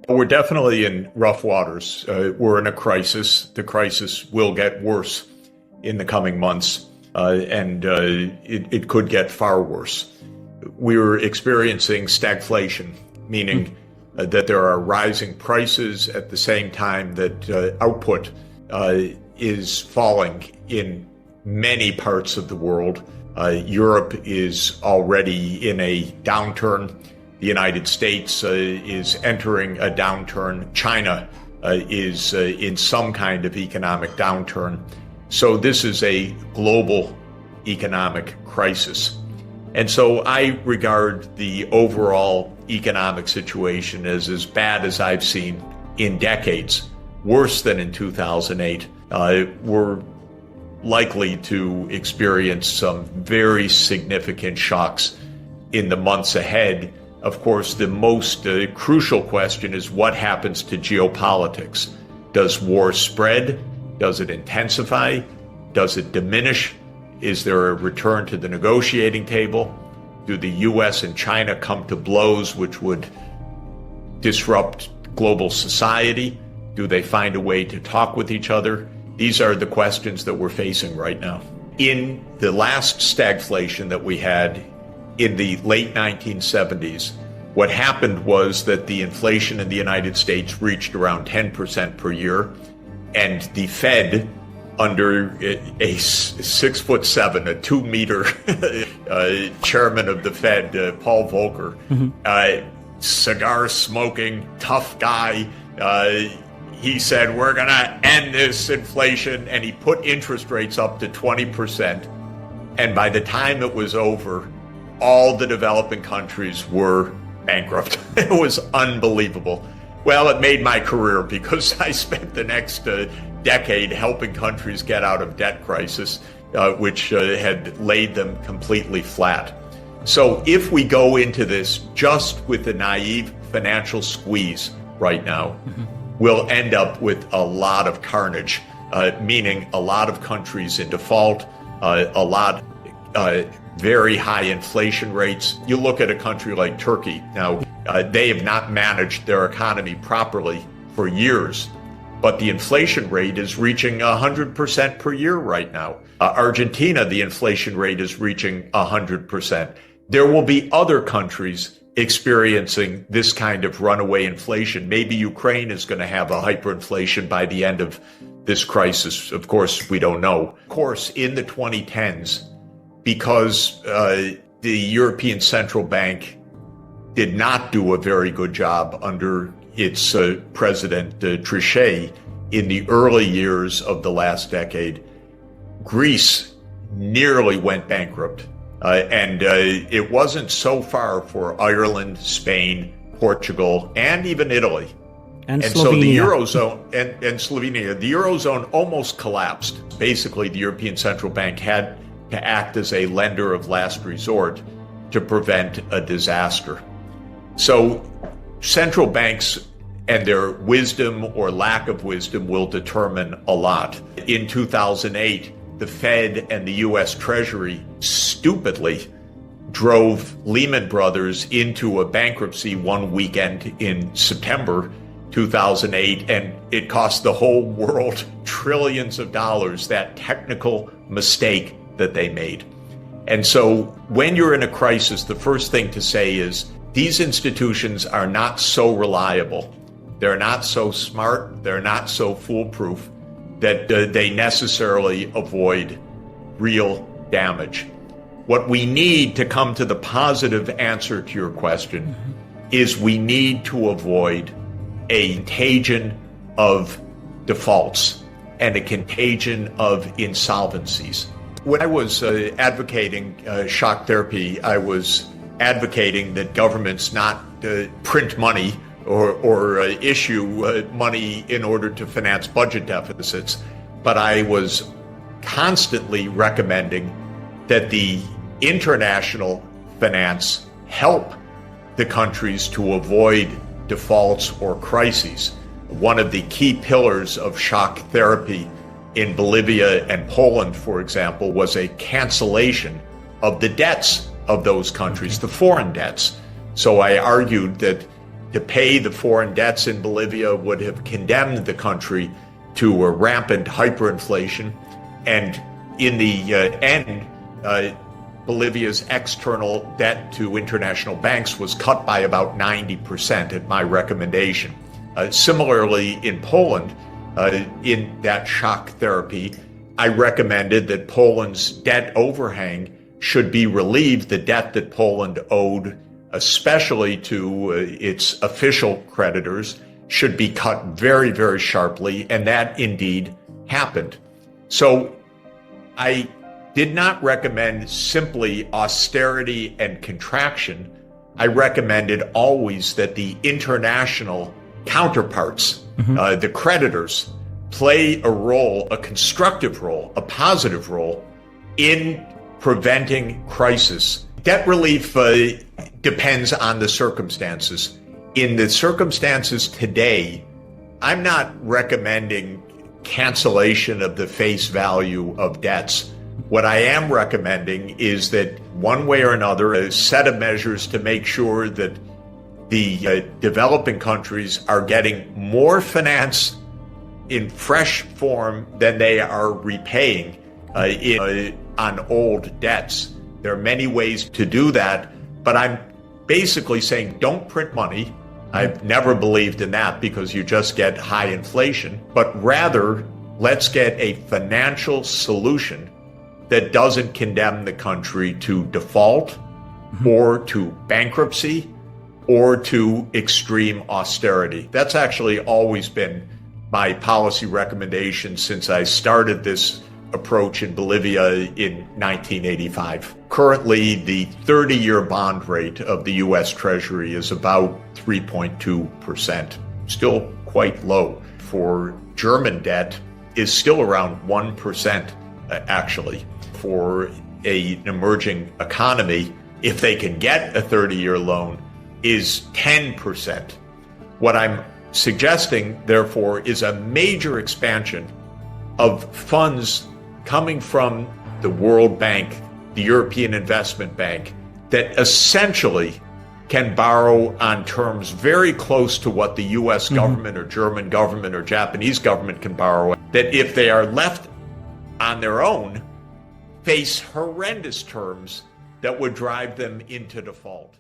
We're definitely in rough waters. We're in a crisis. The crisis will get worse in the coming months, and it could get far worse. We're experiencing stagflation, meaning that there are rising prices at the same time that output is falling in many parts of the world. Europe is already in a downturn. The United States is entering a downturn. China is in some kind of economic downturn. So this is a global economic crisis. And so I regard the overall economic situation as bad as I've seen in decades, worse than in 2008. We're likely to experience some very significant shocks in the months ahead. Of course, the most crucial question is what happens to geopolitics? Does war spread? Does it intensify? Does it diminish? Is there a return to the negotiating table? Do the U.S. and China come to blows which would disrupt global society? Do they find a way to talk with each other? These are the questions that we're facing right now. In the last stagflation that we had in the late 1970s, what happened was that the inflation in the United States reached around 10% per year, and the Fed, under a 6'7", a 2-meter chairman of the Fed, Paul Volcker, cigar-smoking, tough guy, he said, we're going to end this inflation, and he put interest rates up to 20%. And by the time it was over, all the developing countries were bankrupt. It was unbelievable. Well, it made my career because I spent the next decade helping countries get out of debt crisis, which had laid them completely flat. So if we go into this just with the naive financial squeeze right now, we'll end up with a lot of carnage, meaning a lot of countries in default, very high inflation rates. You look at a country like Turkey. Now, they have not managed their economy properly for years, but the inflation rate is reaching 100% per year right now. Argentina, the inflation rate is reaching 100%. There will be other countries experiencing this kind of runaway inflation. Maybe Ukraine is going to have a hyperinflation by the end of this crisis. Of course, we don't know. Of course, in the 2010s, because the European Central Bank did not do a very good job under its President Trichet in the early years of the last decade, Greece nearly went bankrupt. And it wasn't so far for Ireland, Spain, Portugal, and even Italy. And Slovenia. So the Eurozone and Slovenia, the Eurozone almost collapsed. Basically, the European Central Bank had to act as a lender of last resort to prevent a disaster. So central banks and their wisdom or lack of wisdom will determine a lot. In 2008, the Fed and the U.S. Treasury stupidly drove Lehman Brothers into a bankruptcy one weekend in September 2008, and it cost the whole world trillions of dollars, that technical mistake that they made. And so when you're in a crisis, the first thing to say is these institutions are not so reliable. They're not so smart. They're not so foolproof that they necessarily avoid real damage. What we need to come to the positive answer to your question is we need to avoid a contagion of defaults and a contagion of insolvencies. When I was advocating shock therapy, I was advocating that governments not print money or issue money in order to finance budget deficits. But I was constantly recommending that the international finance help the countries to avoid defaults or crises. One of the key pillars of shock therapy in Bolivia and Poland, for example, was a cancellation of the debts of those countries, the foreign debts. So I argued that to pay the foreign debts in Bolivia would have condemned the country to a rampant hyperinflation. And in the end, Bolivia's external debt to international banks was cut by about 90% at my recommendation. Similarly, in Poland, in that shock therapy, I recommended that Poland's debt overhang should be relieved. The debt that Poland owed, especially to its official creditors, should be cut very, very sharply, and that indeed happened. So I did not recommend simply austerity and contraction. I recommended always that the international counterparts, the creditors, play a role, a constructive role, a positive role in preventing crisis. Debt relief depends on the circumstances. In the circumstances today, I'm not recommending cancellation of the face value of debts. What I am recommending is that one way or another, a set of measures to make sure that the developing countries are getting more finance in fresh form than they are repaying on old debts. There are many ways to do that, but I'm basically saying don't print money. I've never believed in that because you just get high inflation, but rather let's get a financial solution that doesn't condemn the country to default or to bankruptcy or to extreme austerity. That's actually always been my policy recommendation since I started this approach in Bolivia in 1985. Currently, the 30-year bond rate of the U.S. Treasury is about 3.2%, still quite low. For German debt is still around 1%, actually. For an emerging economy, if they can get a 30-year loan, is 10%. What I'm suggesting, therefore, is a major expansion of funds coming from the World Bank, the European Investment Bank, that essentially can borrow on terms very close to what the U.S. government or German government or Japanese government can borrow, that if they are left on their own, face horrendous terms that would drive them into default.